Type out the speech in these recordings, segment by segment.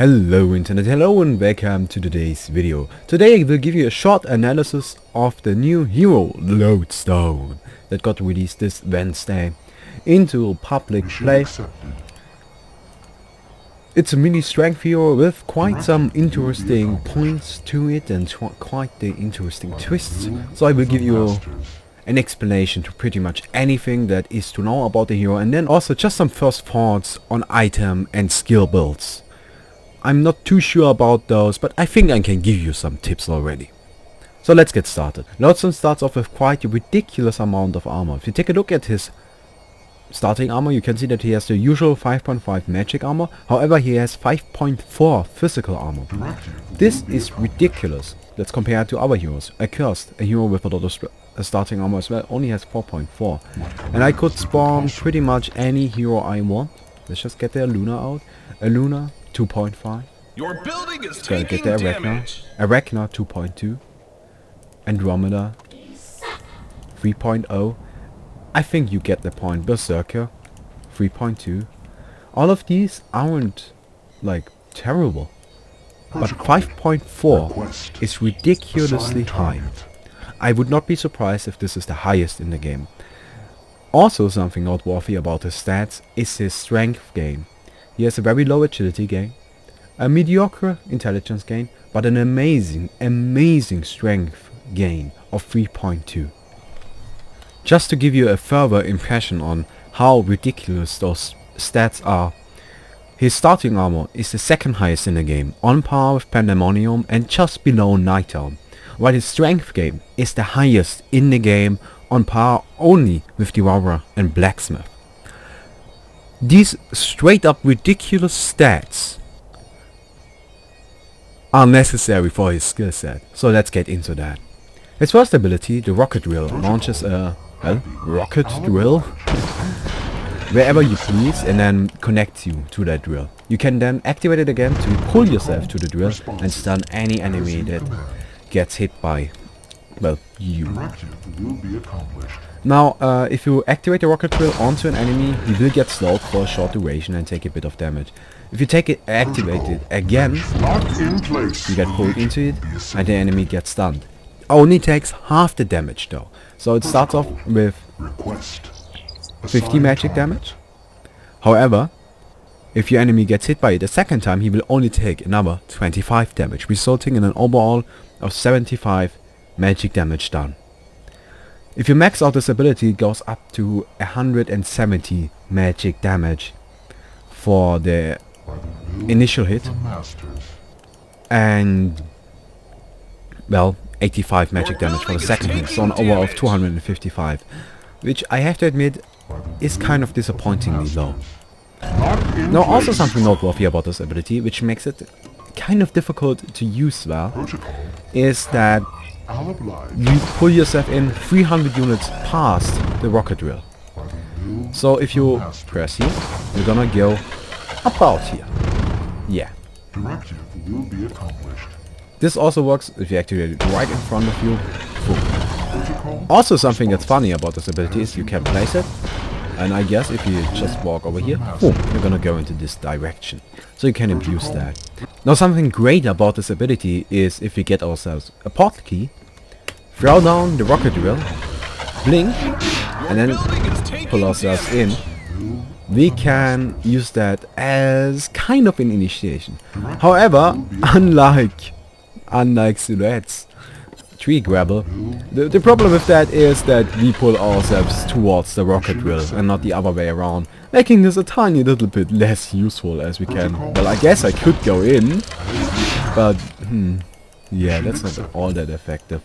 Hello internet, hello and welcome to today's video. Today I will give you a short analysis of the new hero LODESTONE that got released this Wednesday into public play. It's a mini strength hero with quite some interesting points to it and quite the interesting twists. So I will give you an explanation to pretty much anything that is to know about the hero, and then also just some first thoughts on item and skill builds. I'm not too sure about those, but I think I can give you some tips already. So let's get started. LODESTONE starts off with quite a ridiculous amount of armor. If you take a look at his starting armor, you can see that he has the usual 5.5 magic armor. However, he has 5.4 physical armor. This is ridiculous. Let's compare it to other heroes. Accursed, a hero with a lot of starting armor as well, only has 4.4. And I could spawn pretty much any hero I want. Let's just get their Luna out. A Luna 2.5. Your building is So taking get the damage. Arachna 2.2. Andromeda 3.0. I think you get the point. Berserker 3.2. All of these aren't like terrible, but 5.4 is ridiculously high. I would not be surprised if this is the highest in the game. Also, something noteworthy about his stats is his strength gain. He has a very low agility gain, a mediocre intelligence gain, but an amazing strength gain of 3.2. Just to give you a further impression on how ridiculous those stats are, his starting armor is the second highest in the game, on par with Pandemonium and just below Nighttown, while his strength gain is the highest in the game, on par only with Devourer and Blacksmith. These straight up ridiculous stats are necessary for his skill set, so let's get into that. His first ability, the Rocket Drill, launches a rocket drill wherever you please and then connects you to that drill. You can then activate it again to pull yourself to the drill and stun any enemy that gets hit by, well, you. Now, if you activate the rocket drill onto an enemy, he will get slowed for a short duration and take a bit of damage. If you activate it again, you get pulled into it and the enemy gets stunned. Only takes half the damage though. So it starts off with 50 magic damage. However, if your enemy gets hit by it a second time, he will only take another 25 damage, resulting in an overall of 75 magic damage done. If you max out this ability, it goes up to 170 magic damage for the initial hit, and well, 85 magic damage for the second hit, so an overall of 255, which I have to admit is kind of disappointingly low. Now, also something noteworthy about this ability, which makes it kind of difficult to use well, is that you pull yourself in 300 units past the rocket drill. So if you press here, you're gonna go about here. Yeah. This also works if you activate it right in front of you. Boom. Also, something that's funny about this ability is you can place it, and I guess if you just walk over here, boom, you're gonna go into this direction. So you can abuse that. Now, something great about this ability is if we get ourselves a portal key, throw down the rocket drill, blink, and then pull ourselves in, we can use that as kind of an initiation. However, unlike Silhouette's tree grabber, the problem with that is that we pull ourselves towards the rocket drill and not the other way around, making this a tiny little bit less useful, as we can, well, I guess I could go in, but yeah, that's not all that effective.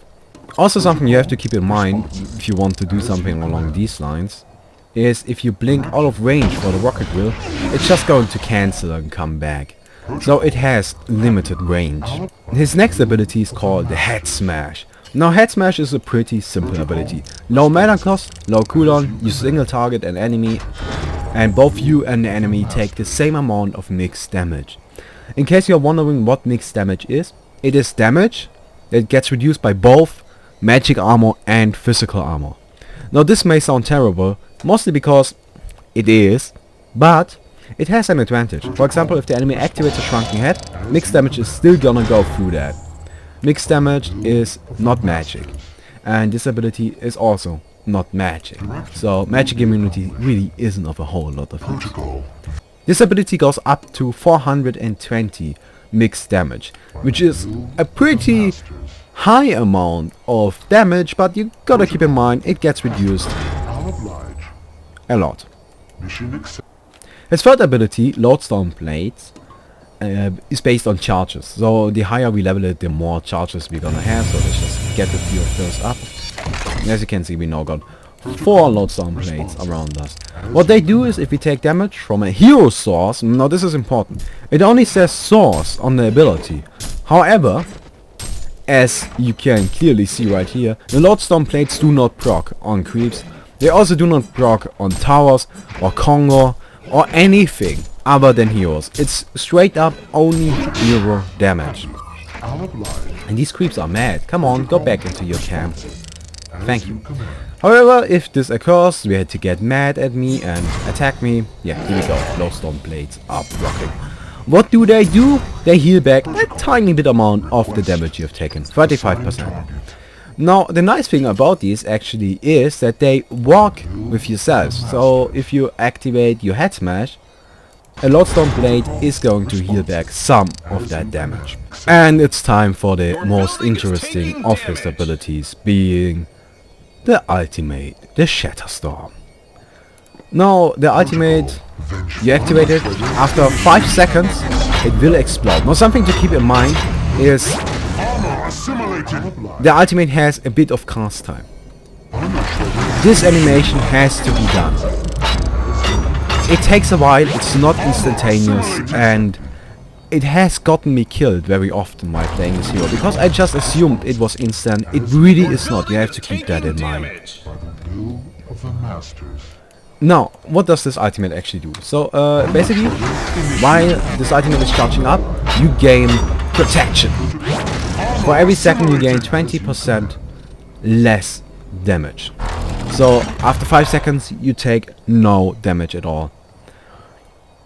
Also, something you have to keep in mind if you want to do something along these lines is if you blink out of range for the rocket drill, it's just going to cancel and come back. So it has limited range. His next ability is called the Head Smash. Now, Head Smash is a pretty simple ability. Low mana cost, low cooldown, you single target an enemy, and both you and the enemy take the same amount of mixed damage. In case you're wondering what mixed damage is, it is damage that gets reduced by both magic armor and physical armor. Now, this may sound terrible, mostly because it is, but it has an advantage. For example, if the enemy activates a shrunken head, mixed damage is still gonna go through that. Mixed damage is not magic, and this ability is also not magic. So magic immunity really isn't of a whole lot of use. This ability goes up to 420 mixed damage, which is a pretty high amount of damage, but you gotta keep in mind it gets reduced a lot. His third ability, Lodestone Blades, is based on charges. So the higher we level it, the more charges we're gonna have. So let's just get a few of those up. As you can see, we now got 4 Lodestone Blades around us. What they do is, if we take damage from a hero source, now this is important, it only says source on the ability. However, as you can clearly see right here, the Lodestone Blades do not proc on creeps. They also do not proc on towers or Congo or anything other than heroes. It's straight up only hero damage. And these creeps are mad. Come on, go back into your camp. Thank you. However, if this occurs, we had to get mad at me and attack me. Yeah, here we go. Lodestone Blades are blocking. What do? They heal back a tiny bit amount of the damage you've taken. 35%. Now, the nice thing about these actually is that they walk with yourselves. So, if you activate your head smash, a Lodestone Blade is going to heal back some of that damage. And it's time for the most interesting of his abilities, being the ultimate, the Shatterstorm. Now, the ultimate, you activate it, after 5 seconds it will explode. Now, something to keep in mind is the ultimate has a bit of cast time. This animation has to be done. It takes a while, it's not instantaneous, and it has gotten me killed very often while playing this hero, because I just assumed it was instant. It really is not. You have to keep that in mind. Now, what does this ultimate actually do? So, basically, while this ultimate is charging up, you gain protection. For every second you gain 20% less damage. So, after 5 seconds you take no damage at all.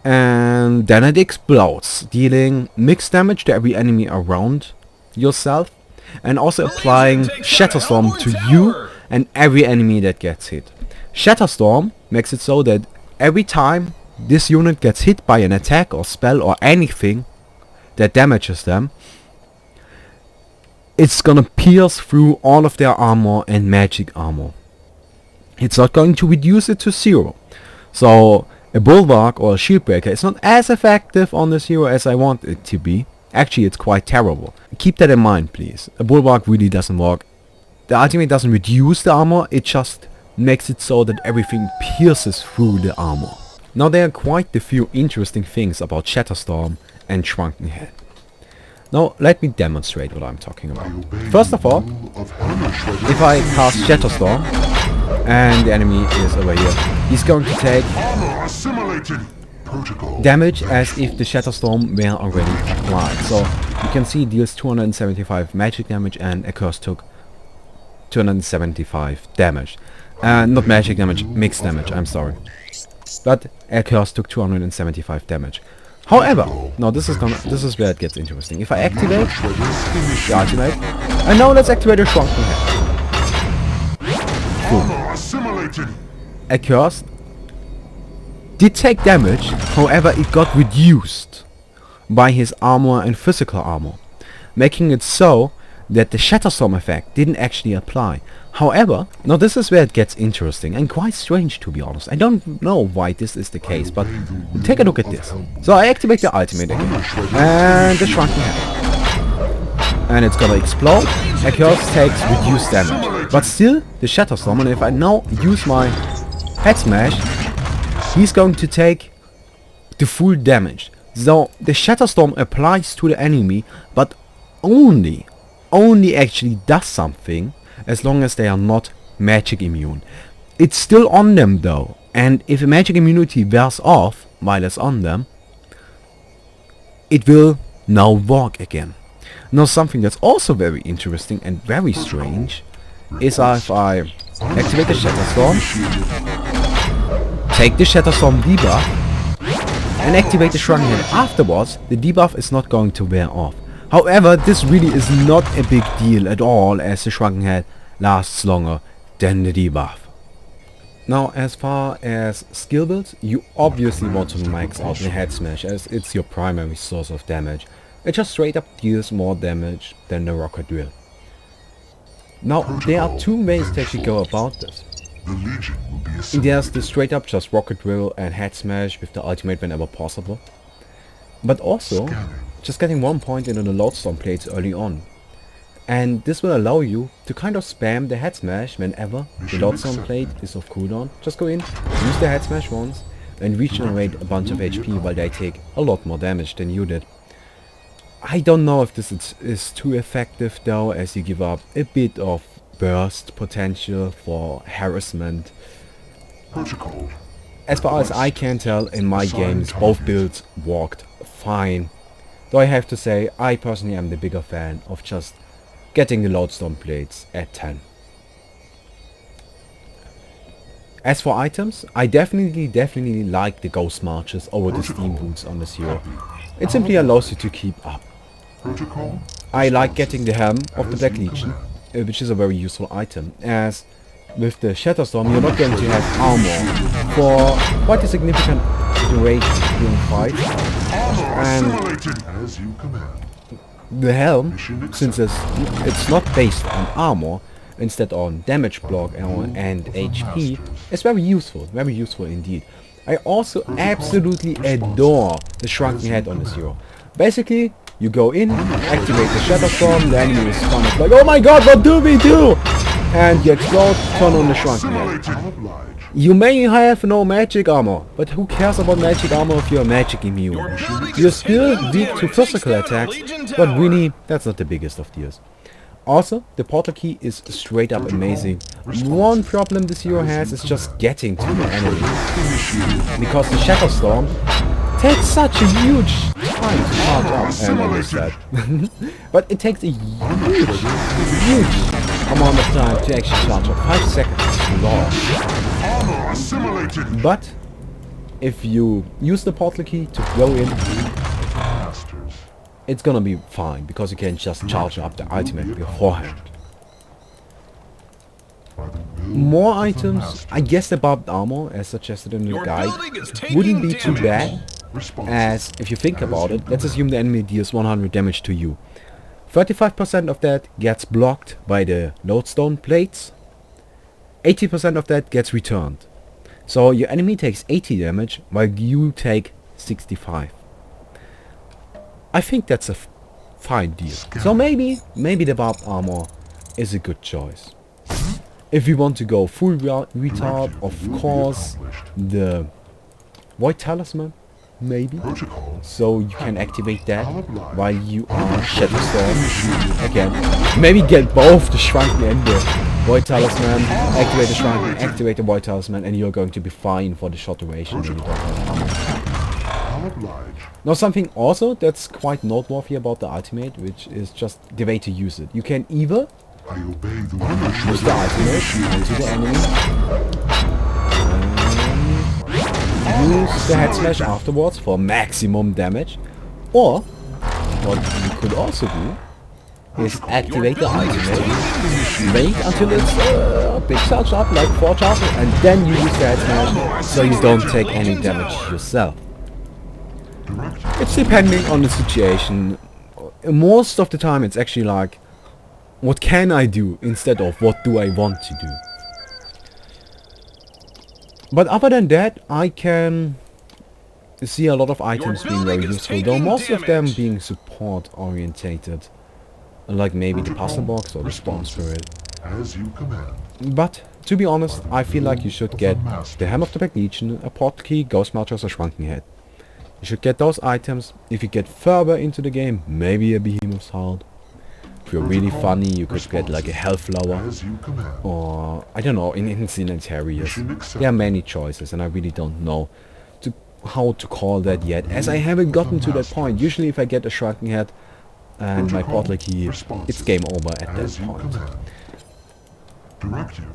And then it explodes, dealing mixed damage to every enemy around yourself, and also applying Shatterstorm to you and every enemy that gets hit. Shatterstorm makes it so that every time this unit gets hit by an attack or spell or anything that damages them, it's gonna pierce through all of their armor and magic armor. It's not going to reduce it to 0. So a bulwark or a shield breaker is not as effective on this hero as I want it to be. Actually, it's quite terrible. Keep that in mind, please. A bulwark really doesn't work. The ultimate doesn't reduce the armor, it just makes it so that everything pierces through the armor. Now, there are quite a few interesting things about Shatterstorm and Shrunken Head. Now, let me demonstrate what I'm talking about. First of all, if I cast Shatterstorm and the enemy is over here, he's going to take damage as if the Shatterstorm were already applied. So you can see it deals 275 magic damage and a curse took 275 damage. Not magic damage, mixed damage, I'm sorry. But a curse took 275 damage. However, now this is where it gets interesting. If I activate the ultimate, and now let's activate a Shrunken Head. Boom. A curse did take damage, however it got reduced by his armor and physical armor, making it so that the Shatterstorm effect didn't actually apply. However, now this is where it gets interesting and quite strange, to be honest. I don't know why this is the case, but take a look at this. So I activate the ultimate again, and the Shrunken Head, and it's gonna explode. A curse takes reduced damage, but still the Shatterstorm, and if I now use my head smash, he's going to take the full damage. So the Shatterstorm applies to the enemy, but only actually does something as long as they are not magic immune. It's still on them though, and if a magic immunity wears off while it's on them, it will now walk again. Now, something that's also very interesting and very strange is if I activate the Shatterstorm, take the Shatterstorm debuff, and activate the Shrunken Head afterwards, the debuff is not going to wear off. However, this really is not a big deal at all, as the Shrunken Head lasts longer than the debuff. Now, as far as skill builds, you obviously want to max out the Head Smash, as it's your primary source of damage. It just straight up deals more damage than the Rocket Drill. Now, there are two ways to actually go about this. There's the straight up just Rocket Drill and Head Smash with the ultimate whenever possible. But also, just getting 1 point into the Lodestone plates early on. And this will allow you to kind of spam the Head Smash whenever the Lodestone plate is off cooldown. Just go in, use the Head Smash once, and regenerate a bunch of HP while they take a lot more damage than you did. I don't know if this is too effective though, as you give up a bit of burst potential for harassment. As far as I can tell, in my games both builds worked fine. Though I have to say, I personally am the bigger fan of just getting the Lodestone plates at 10. As for items, I definitely like the Ghost Marches over the Steam Boots on this hero. It simply allows you to keep up. I like getting the Helm of the Black Legion, which is a very useful item, as with the Shatterstorm you're not going to have armor for quite a significant duration during fights. And the Helm, since it's not based on armor, instead on damage block and HP, is very useful indeed. I also absolutely adore the Shrunken Head on this hero. Basically, you go in, activate the Shatterstorm, the enemy is kind of like, oh my god, what do we do? And you explode, turn on the Shrunken Head. You may have no magic armor, but who cares about magic armor if you're magic immune? You're still weak to physical attacks, but really, that's not the biggest of deals. Also, the portal key is straight up amazing. One problem this hero has is just getting to the enemy, because the Shatterstorm takes such a huge time to charge up, and I missed that. But it takes a huge amount of time to actually charge up. 5 seconds long. But if you use the portal key to go in, it's gonna be fine, because you can just charge up the ultimate beforehand. More items, I guess the barbed armor, as suggested in the guide, wouldn't be too bad, as if you think about it, let's assume the enemy deals 100 damage to you. 35% of that gets blocked by the Lodestone plates, 80% of that gets returned. So your enemy takes 80 damage while you take 65. I think that's a fine deal. So maybe the barbed armor is a good choice. If you want to go full retard, of course, the Void Talisman, maybe. So you can activate that while you are Shatterstorm. Again, maybe get both the Shrunken and the Void Talisman, activate the Shrunken, activate the Void Talisman, and you're going to be fine for the short duration when you don't have armor. Now, something also that's quite noteworthy about the ultimate, which is just the way to use it. You can either use the ultimate onto the enemy, use the Head Smash afterwards for maximum damage, or what you could also do is activate the ultimate, wait until it's a big charge up, like 4 charges, and then you use the Head Smash so you don't take any damage yourself. It's depending on the situation. Most of the time it's actually like, what can I do instead of what do I want to do. But other than that, I can see a lot of items being very useful, though most of them being support orientated, like maybe the puzzle box or the spawn spirit. But to be honest, I feel like you should get the Helm of the Black Legion, a portal key, Ghost Marchers, or Shrunken Head. You should get those items. If you get further into the game, maybe a Behemoth's Heart. If you're really funny, you could get like a Hellflower, or I don't know, an Incineratorius. There are many choices, and I really don't know how to call that yet, as I haven't gotten to that point. Usually if I get a Shrunken Head and my portal key, it's game over at that point.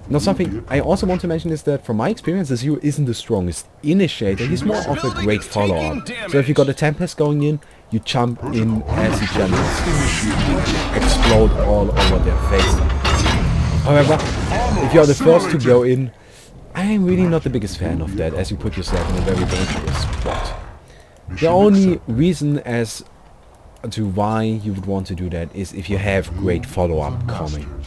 Now something I also want to mention is that from my experience, the Zero isn't the strongest initiator, he's more of a great follow-up. So if you got a Tempest going in, you jump in as he just explode all over their face. However, if you are the first to go in, I am really not the biggest fan of that, as you put yourself in a very dangerous spot. The only reason as to why you would want to do that is if you have great follow-up coming.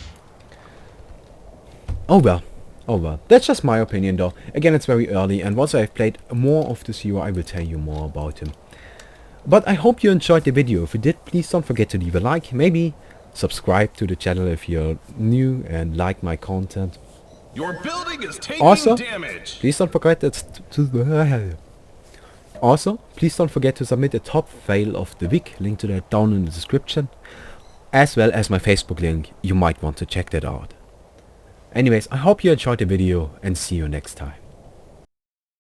Oh well, that's just my opinion though. Again, it's very early, and once I've played more of the Zero, I will tell you more about him. But I hope you enjoyed the video. If you did, please don't forget to leave a like, maybe subscribe to the channel if you're new and like my content. Your building is taking Also, damage. please don't forget to submit a top fail of the week, link to that down in the description, as well as my Facebook link. You might want to check that out. Anyways, I hope you enjoyed the video and see you next time.